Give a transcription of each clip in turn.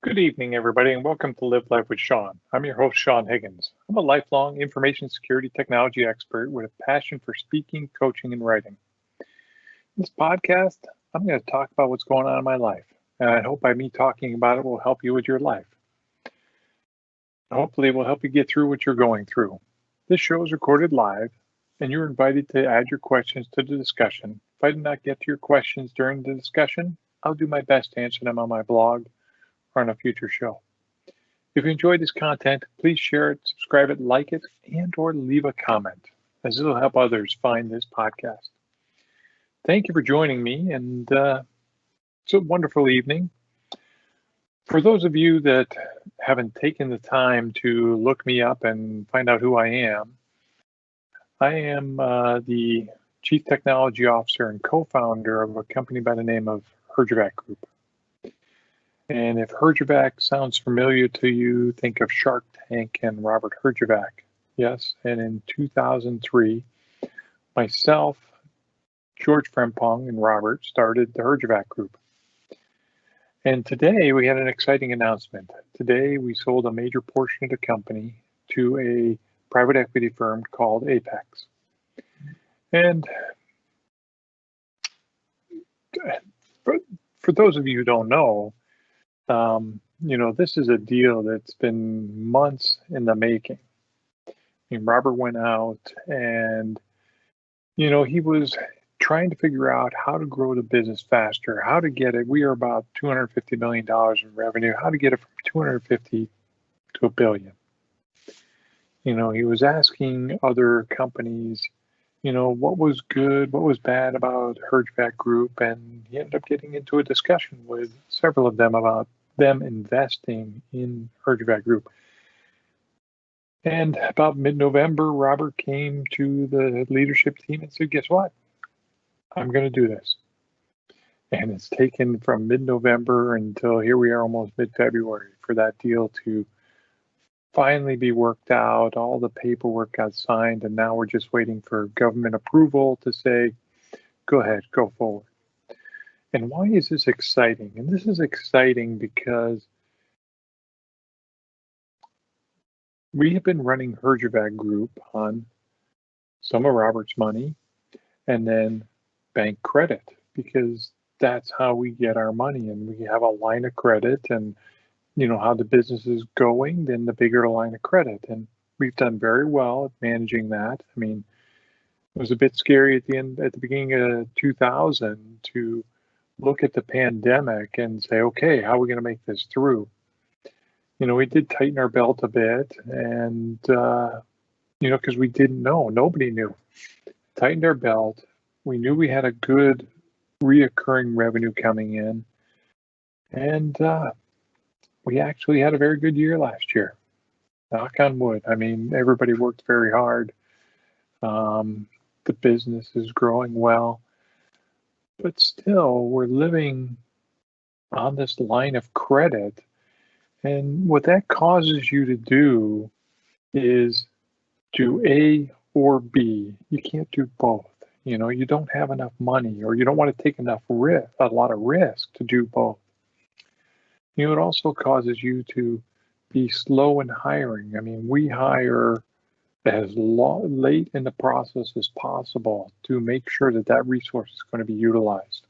Good evening, everybody, and welcome to Live Life with Sean. I'm your host, Sean Higgins. I'm a lifelong information security technology expert with a passion for speaking, coaching, and writing. In this podcast, I'm going to talk about what's going on in my life, and I hope by me talking about it will help you with your life. Hopefully, it will help you get through what you're going through. This show is recorded live, and you're invited to add your questions to the discussion. If I do not get to your questions during the discussion, I'll do my best to answer them on my blog or on a future show. If you enjoyed this content, please share it, subscribe it, like it, and or leave a comment, as this will help others find this podcast. Thank you for joining me, and it's a wonderful evening. For those of you that haven't taken the time to look me up and find out who I am the Chief Technology Officer and co-founder of a company by the name of Herjavec Group. And if Herjavec sounds familiar to you, think of Shark Tank and Robert Herjavec. Yes, and in 2003, myself, George Frempong, and Robert started the Herjavec Group. And today we had an exciting announcement. Today we sold a major portion of the company to a private equity firm called Apex. And for those of you who don't know, this is a deal that's been months in the making. I mean, Robert went out and, he was trying to figure out how to grow the business faster, how to get it. We are about $250 million in revenue, how to get it from 250 to $1 billion. He was asking other companies, what was good, what was bad about Herjavec Group, and he ended up getting into a discussion with several of them about them investing in Herjavec Group. And about mid-November, Robert came to the leadership team and said, guess what? I'm going to do this. And it's taken from mid-November until here we are almost mid-February for that deal to finally be worked out. All the paperwork got signed, and now we're just waiting for government approval to say, go ahead, go forward. And why is this exciting? And this is exciting because we have been running Herjavec Group on some of Robert's money and then bank credit, because that's how we get our money. And we have a line of credit, and how the business is going, then the bigger the line of credit. And we've done very well at managing that. I mean, it was a bit scary at the beginning of 2000 to look at the pandemic and say, okay, how are we going to make this through? We did tighten our belt a bit, and, because we didn't know, nobody knew. Tightened our belt. We knew we had a good reoccurring revenue coming in, and we actually had a very good year last year. Knock on wood. I mean, everybody worked very hard. The business is growing well. But still, we're living on this line of credit. And what that causes you to do is do A or B. You can't do both. You don't have enough money, or you don't want to take a lot of risk to do both. It also causes you to be slow in hiring. I mean, we hire as late in the process as possible to make sure that resource is going to be utilized.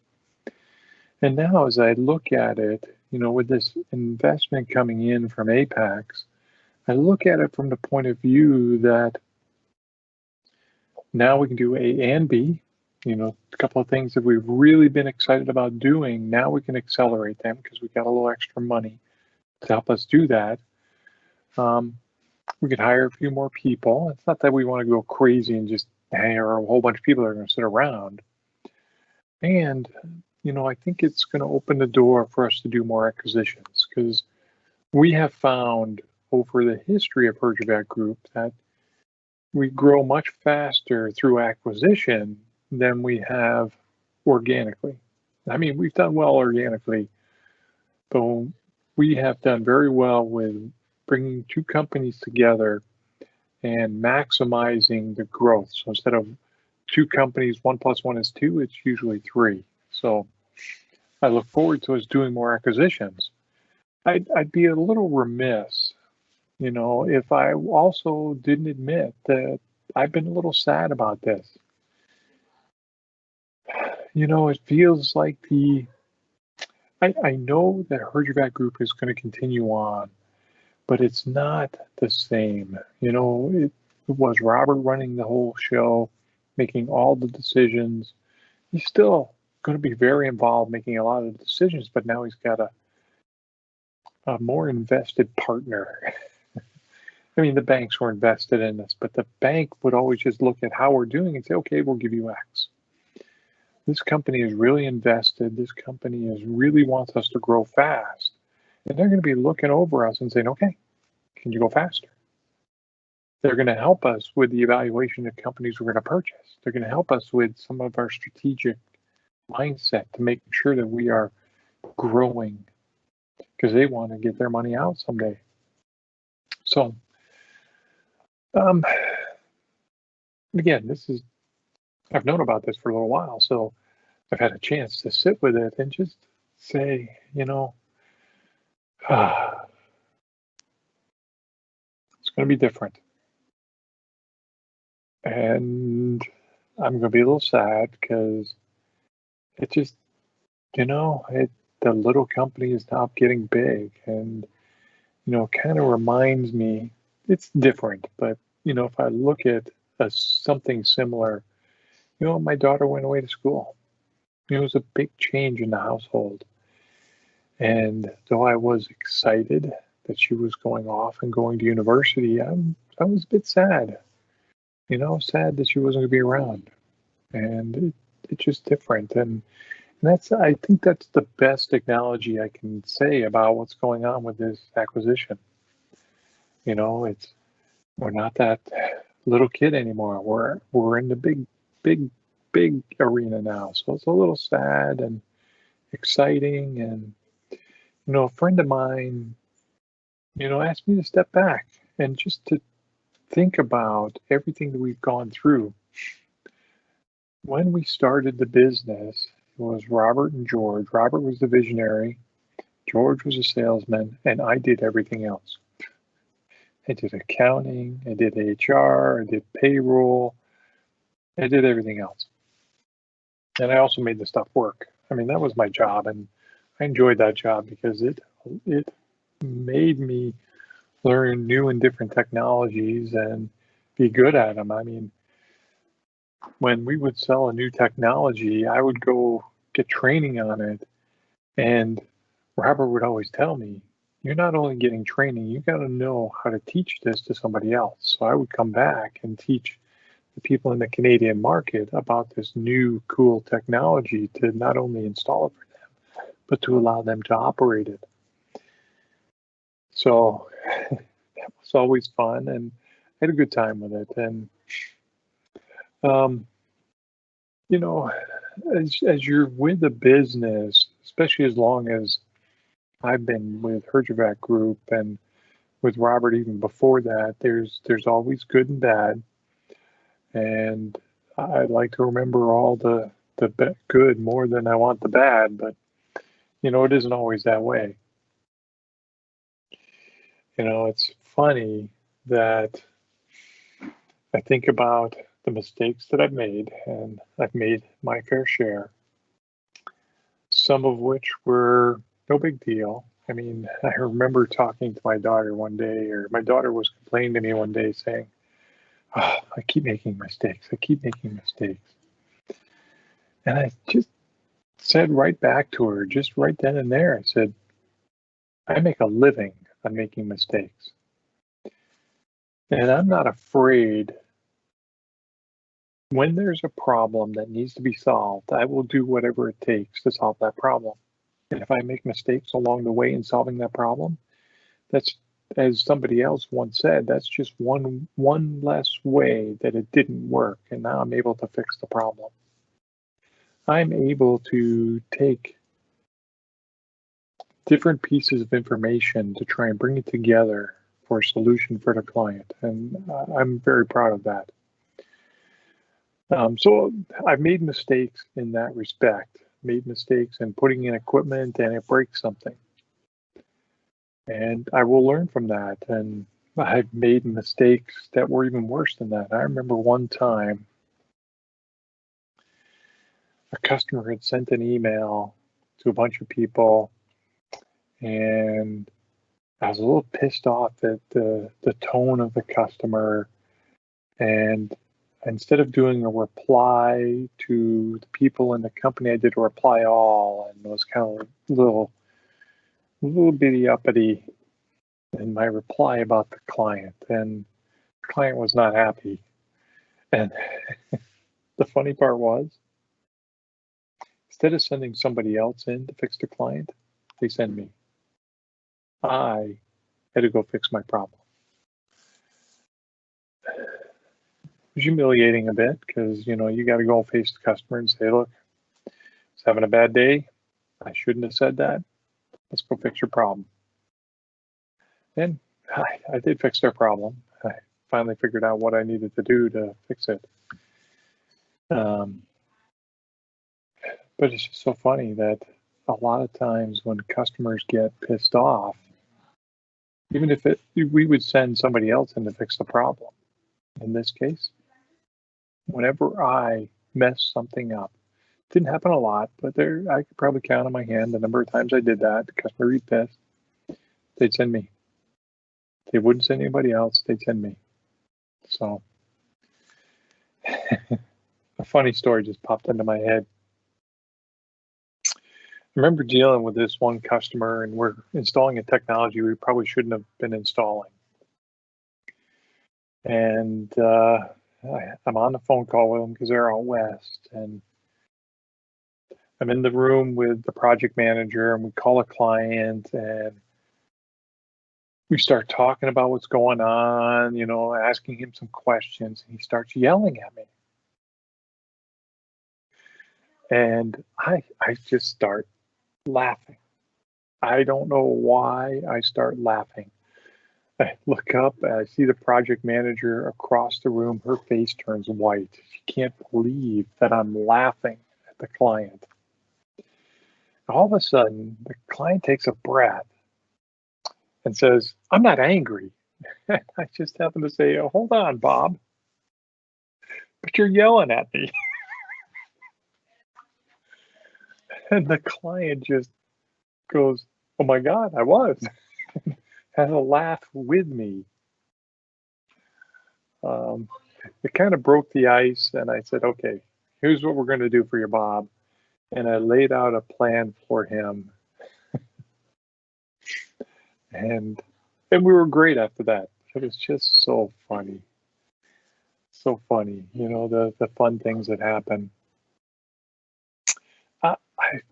And now as I look at it, with this investment coming in from Apex, I look at it from the point of view that now we can do A and B. A couple of things that we've really been excited about doing, now we can accelerate them because we got a little extra money to help us do that. We could hire a few more people. It's not that we want to go crazy and just hire a whole bunch of people that are going to sit around. And, I think it's going to open the door for us to do more acquisitions, because we have found over the history of Herjavec Group that we grow much faster through acquisition than we have organically. I mean, we've done well organically, but we have done very well with bringing two companies together and maximizing the growth. So instead of two companies, 1 + 1 is 2, it's usually 3. So I look forward to us doing more acquisitions. I'd be a little remiss, if I also didn't admit that I've been a little sad about this. It feels like I know that Herjavec Group is going to continue on, but it's not the same. It was Robert running the whole show, making all the decisions. He's still going to be very involved making a lot of the decisions, but now he's got a more invested partner. I mean, the banks were invested in this, but the bank would always just look at how we're doing and say, okay, we'll give you X. This company is really invested. This company really wants us to grow fast. And they're going to be looking over us and saying, okay, can you go faster? They're going to help us with the evaluation of companies we're going to purchase. They're going to help us with some of our strategic mindset to make sure that we are growing because they want to get their money out someday. So, again, I've known about this for a little while, so I've had a chance to sit with it and just say, it's going to be different. And I'm going to be a little sad because it just, the little company is now getting big. And, it kind of reminds me, it's different, but, if I look at something similar, my daughter went away to school. It was a big change in the household. And though I was excited that she was going off and going to university, I was a bit sad. Sad that she wasn't going to be around. And it's just different. And I think that's the best analogy I can say about what's going on with this acquisition. We're not that little kid anymore. We're in the big arena now. So it's a little sad and exciting. And a friend of mine, asked me to step back and just to think about everything that we've gone through. When we started the business, it was Robert and George. Robert was the visionary, George was a salesman, and I did everything else. I did accounting, I did HR, I did payroll, I did everything else. And I also made the stuff work. I mean, that was my job, and I enjoyed that job because it made me learn new and different technologies and be good at them. I mean, when we would sell a new technology, I would go get training on it. And Robert would always tell me, you're not only getting training, you got to know how to teach this to somebody else. So I would come back and teach the people in the Canadian market about this new cool technology to not only install it for them, but to allow them to operate it. So that was always fun, and I had a good time with it. And as you're with a business, especially as long as I've been with Herjavec Group and with Robert even before that, there's always good and bad. And I like to remember all the good more than I want the bad, but it isn't always that way. It's funny that I think about the mistakes that I've made, and I've made my fair share, some of which were no big deal. I mean, I remember talking to my daughter one day, or my daughter was complaining to me one day saying, oh, I keep making mistakes. I keep making mistakes. And I just said right back to her, just right then and there, I said, I make a living on making mistakes. And I'm not afraid. When there's a problem that needs to be solved, I will do whatever it takes to solve that problem. And if I make mistakes along the way in solving that problem, that's, as somebody else once said, that's just one less way that it didn't work. And now I'm able to fix the problem. I'm able to take different pieces of information to try and bring it together for a solution for the client. And I'm very proud of that. So I've made mistakes in that respect, made mistakes in putting in equipment and it breaks something. and I will learn from that. And I've made mistakes that were even worse than that. I remember one time a customer had sent an email to a bunch of people, and I was a little pissed off at the tone of the customer. And instead of doing a reply to the people in the company, I did a reply all, and it was kind of a little bitty uppity in my reply about the client. And the client was not happy. And the funny part was, instead of sending somebody else in to fix the client, they send me. I had to go fix my problem. It was humiliating a bit because you got to go face the customer and say, look, I was having a bad day. I shouldn't have said that. Let's go fix your problem. And I did fix their problem. I finally figured out what I needed to do to fix it. Um, but it's just so funny that a lot of times when customers get pissed off, even if we would send somebody else in to fix the problem. In this case, whenever I mess something up, didn't happen a lot, but I could probably count on my hand the number of times I did that. The customer would be pissed. They'd send me. They wouldn't send anybody else. They'd send me. So a funny story just popped into my head. I remember dealing with this one customer, and we're installing a technology we probably shouldn't have been installing. And I'm on the phone call with them because they're out west, and I'm in the room with the project manager, and we call a client, and we start talking about what's going on, asking him some questions, and he starts yelling at me. And I just start laughing. I don't know why I start laughing. I look up and I see the project manager across the room. Her face turns white. She can't believe that I'm laughing at the client. All of a sudden, the client takes a breath and says, I'm not angry. I just happen to say, oh, hold on, Bob, but you're yelling at me. And the client just goes, oh my God, I was. Had a laugh with me. It kind of broke the ice, and I said, okay, here's what we're going to do for you, Bob. And I laid out a plan for him. And we were great after that. It was just so funny. So funny, the fun things that happen.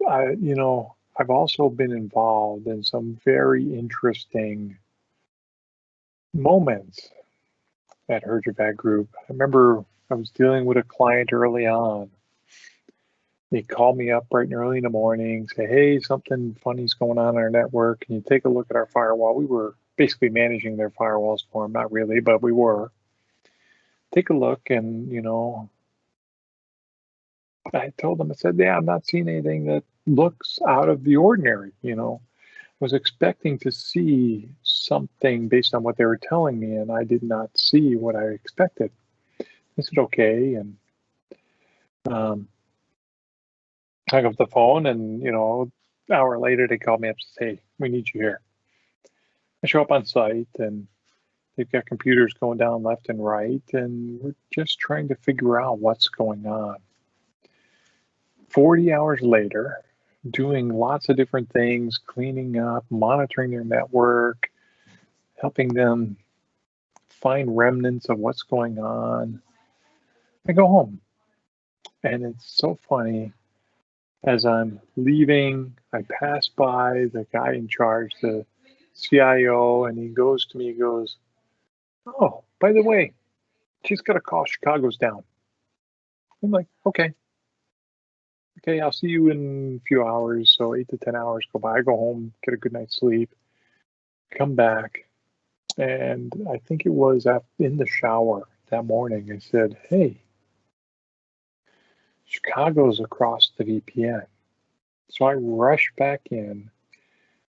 I've also been involved in some very interesting moments at Herjavec Group. I remember I was dealing with a client early on. They called me up bright and early in the morning, say, hey, something funny's going on in our network. Can you take a look at our firewall? We were basically managing their firewalls for them. Not really, but we were. Take a look, and, I told them, I said, yeah, I'm not seeing anything that looks out of the ordinary. I was expecting to see something based on what they were telling me, and I did not see what I expected. I said, okay, and hung up the phone, and an hour later they called me up and said, hey, we need you here. I show up on site, and they've got computers going down left and right, and we're just trying to figure out what's going on. 40 hours later, doing lots of different things, cleaning up, monitoring their network, helping them find remnants of what's going on. I go home, and it's so funny. As I'm leaving, I pass by the guy in charge, the CIO, and he goes to me, he goes, oh, by the way, just got a call, Chicago's down. I'm like, okay, I'll see you in a few hours. So 8 to 10 hours go by. I go home, get a good night's sleep, come back, and I think it was in the shower that morning. I said, hey, Chicago's across the VPN. So I rush back in.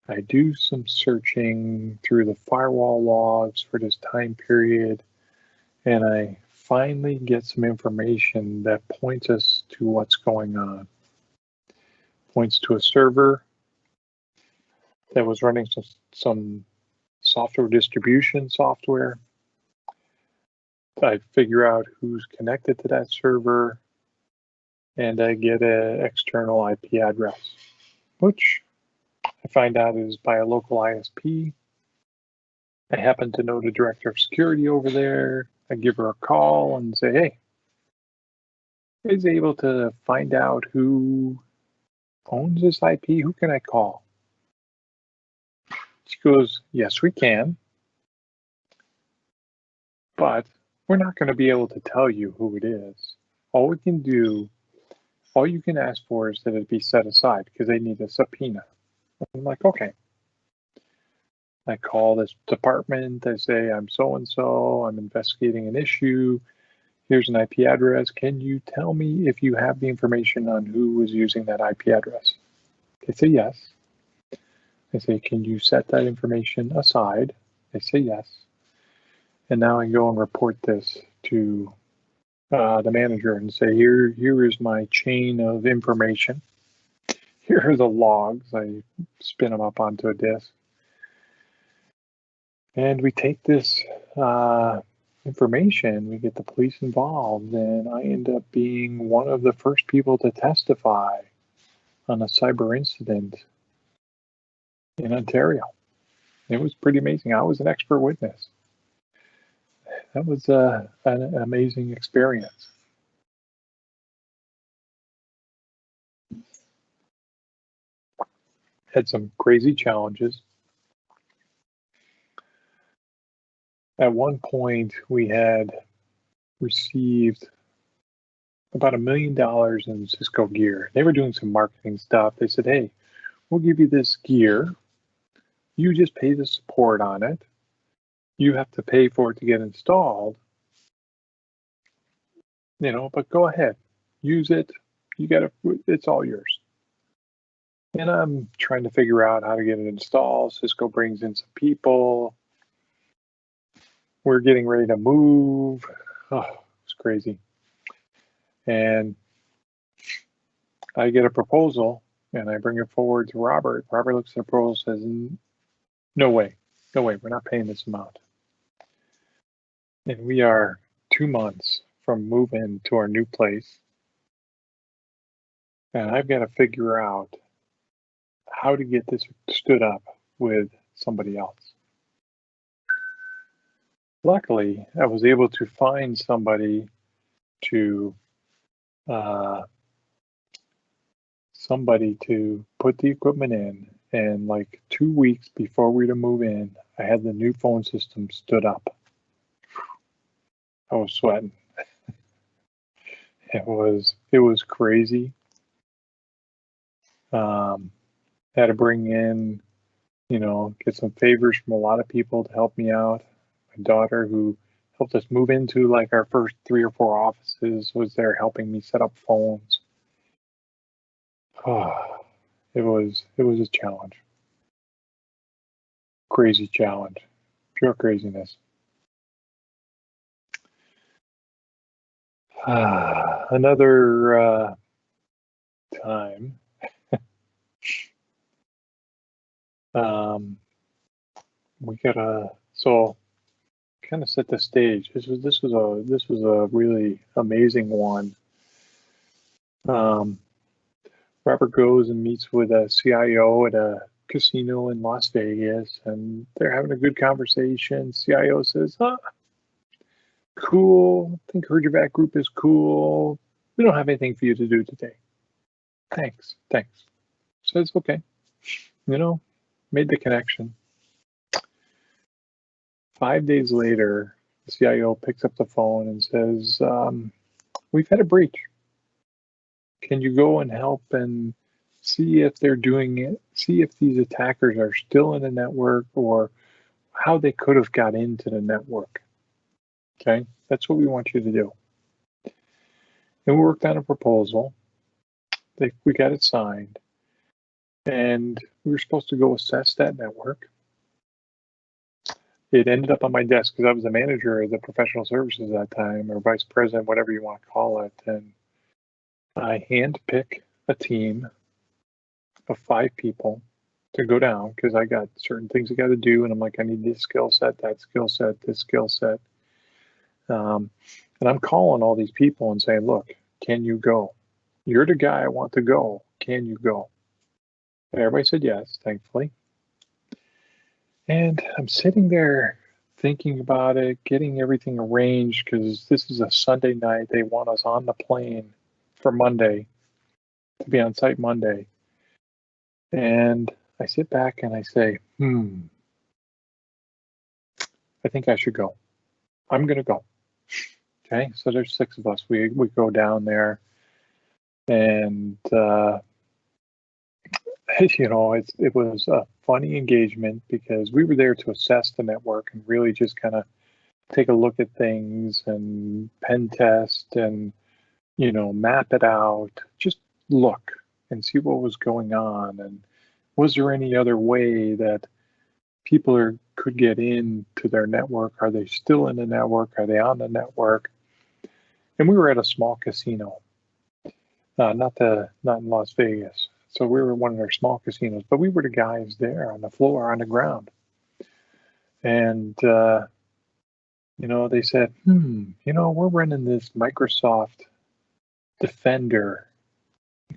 I do some searching through the firewall logs for this time period, and I finally get some information that points us to what's going on. Points to a server that was running some software distribution software. I figure out who's connected to that server, and I get an external IP address, which I find out is by a local ISP. I happen to know the director of security over there. I give her a call and say, hey, is able to find out who owns this IP? Who can I call? She goes, yes, we can, but we're not going to be able to tell you who it is. All we can do, all you can ask for is that it be set aside because they need a subpoena. I'm like, okay. I call this department. I say, I'm so-and-so. I'm investigating an issue. Here's an IP address. Can you tell me if you have the information on who was using that IP address? They say yes. I say, can you set that information aside? They say yes. And now I go and report this to the manager and say, here is my chain of information. Here are the logs. I spin them up onto a disk. And we take this information, we get the police involved, and I end up being one of the first people to testify on a cyber incident in Ontario. It was pretty amazing. I was an expert witness. That was an amazing experience. Had some crazy challenges. At one point, we had received about $1 million in Cisco gear. They were doing some marketing stuff. They said, hey, we'll give you this gear. You just pay the support on it. You have to pay for it to get installed, but go ahead, use it. It's all yours. And I'm trying to figure out how to get it installed. Cisco brings in some people. We're getting ready to move. Oh, it's crazy. And I get a proposal and I bring it forward to Robert. Robert looks at the proposal and says, no way, we're not paying this amount. And we are 2 months from moving to our new place. And I've got to figure out how to get this stood up with somebody else. Luckily, I was able to find somebody to put the equipment in, and like 2 weeks before we to move in, I had the new phone system stood up. I was sweating. It was crazy. Had to bring in, get some favors from a lot of people to help me out. My daughter, who helped us move into like our first 3 or 4 offices, was there helping me set up phones. Oh, it was a challenge. Crazy challenge. Pure craziness. Another time. We gotta kind of set the stage. This was a really amazing one. Robert goes and meets with a CIO at a casino in Las Vegas, and they're having a good conversation. CIO says, cool, I think Herjavec Group is cool. We don't have anything for you to do today. Thanks. Says, okay, made the connection. 5 days later, the CIO picks up the phone and says, we've had a breach. Can you go and help and see if they're doing it, see if these attackers are still in the network or how they could have got into the network? Okay, that's what we want you to do. And we worked on a proposal. We got it signed. And we were supposed to go assess that network. It ended up on my desk because I was the manager of the professional services at that time, or vice president, whatever you want to call it. And I handpick a team of 5 people to go down because I got certain things I got to do. And I'm like, I need this skill set, that skill set, this skill set. And I'm calling all these people and saying, look, can you go? You're the guy I want to go. Can you go? And everybody said yes, thankfully. And I'm sitting there thinking about it, getting everything arranged because this is a Sunday night. They want us on the plane for Monday, to be on site Monday. And I sit back and I say, I think I should go. I'm going to go. Okay, so there's 6 of us. We go down there, and it was a funny engagement because we were there to assess the network and really just kind of take a look at things and pen test and map it out. Just look and see what was going on, and was there any other way that people could get into their network? Are they still in the network? Are they on the network? And we were at a small casino, not in Las Vegas. So we were at one of their small casinos, but we were the guys there on the floor, on the ground. And, they said, we're running this Microsoft Defender.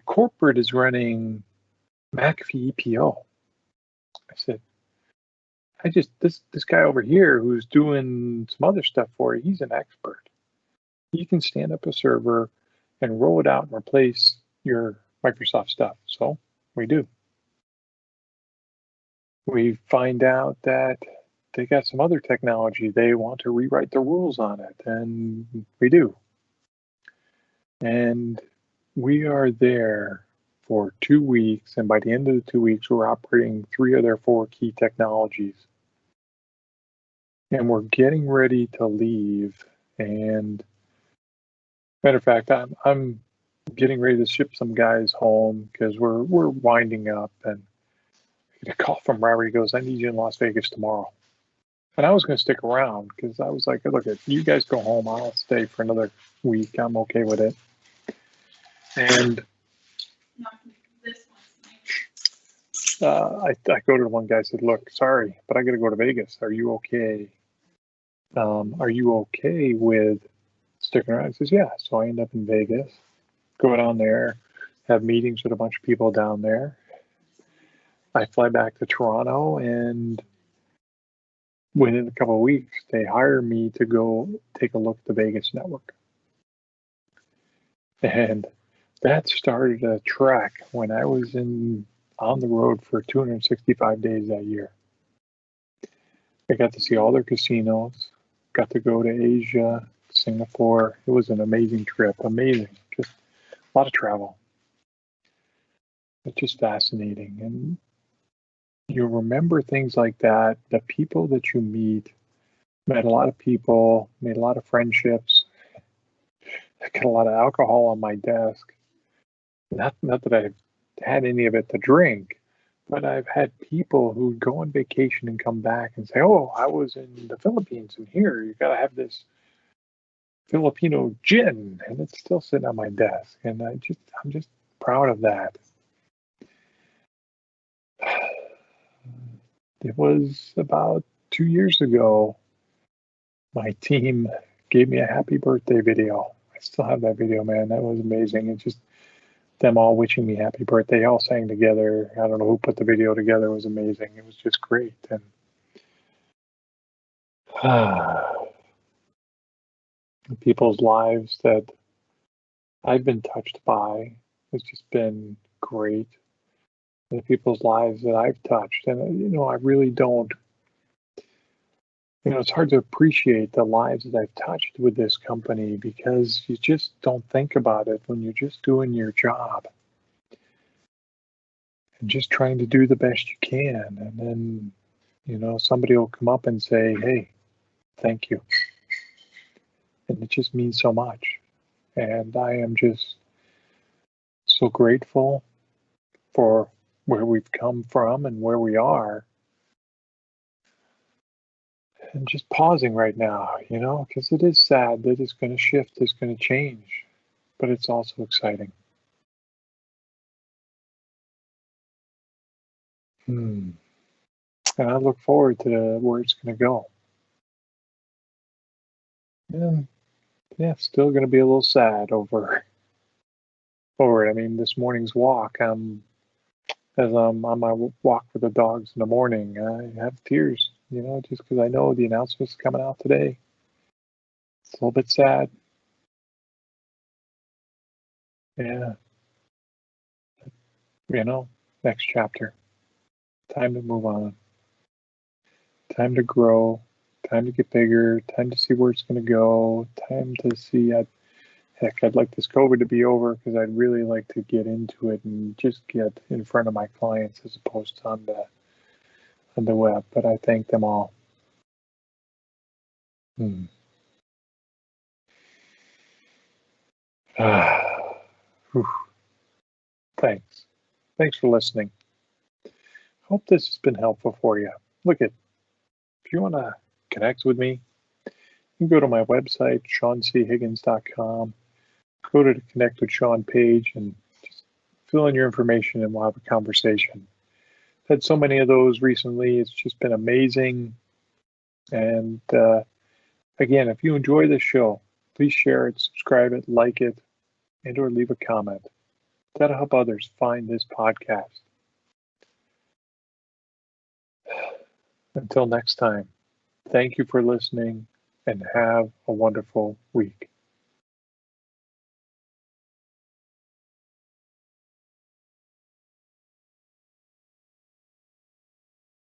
Corporate is running McAfee EPO. I said, this guy over here who's doing some other stuff for you, he's an expert. He can stand up a server and roll it out and replace your Microsoft stuff. So we do. We find out that they got some other technology. They want to rewrite the rules on it, and we do. And we are there for 2 weeks, and by the end of the 2 weeks, we're operating 3 of their 4 key technologies. And we're getting ready to leave. And matter of fact, I'm getting ready to ship some guys home because we're winding up, and I get a call from Robert. He goes, I need you in Las Vegas tomorrow. And I was going to stick around because I was like, look, if you guys go home, I'll stay for another week. I'm okay with it. And I go to the one guy, said, look, sorry, but I got to go to Vegas. Are you okay? Are you okay with sticking around? He says, yeah. So I end up in Vegas, go down there, have meetings with a bunch of people down there. I fly back to Toronto, and within a couple of weeks, they hire me to go take a look at the Vegas network. And that started a trek when I was on the road for 265 days that year. I got to see all their casinos, got to go to Asia, Singapore. It was an amazing trip, amazing, just a lot of travel. It's just fascinating. And you remember things like that, the people that you met a lot of people, made a lot of friendships. I got a lot of alcohol on my desk. Not that I've had any of it to drink, but I've had people who go on vacation and come back and say, oh, I was in the Philippines, and here, you got to have this Filipino gin, and it's still sitting on my desk. And I'm just proud of that. It was about 2 years ago, my team gave me a happy birthday video. I still have that video, man. That was amazing. It's just them all wishing me happy birthday, all sang together. I don't know who put the video together. It was amazing. It was just great. And people's lives that I've been touched by has just been great. The people's lives that I've touched. And, I really don't, it's hard to appreciate the lives that I've touched with this company because you just don't think about it when you're just doing your job and just trying to do the best you can. And then, somebody will come up and say, hey, thank you. And it just means so much. And I am just so grateful for where we've come from and where we are, and just pausing right now, because it is sad that it's going to shift, it's going to change, but it's also exciting. Hmm. And I look forward to where it's going to go. And yeah, still going to be a little sad over it. I mean, this morning's walk, as I'm on my walk with the dogs in the morning, I have tears, just because I know the announcement's coming out today. It's a little bit sad. Yeah, next chapter. Time to move on. Time to grow. Time to get bigger. Time to see where it's going to go. Time to see. Heck, I'd like this COVID to be over because I'd really like to get into it and just get in front of my clients as opposed to on the web. But I thank them all. Hmm. Whew. Thanks. Thanks for listening. Hope this has been helpful for you. If you want to connect with me, you can go to my website, SeanCHiggins.com. Go to the Connect with Sean page and just fill in your information and we'll have a conversation. I've had so many of those recently. It's just been amazing. And again, if you enjoy this show, please share it, subscribe it, like it, and or leave a comment. That'll help others find this podcast. Until next time, thank you for listening and have a wonderful week.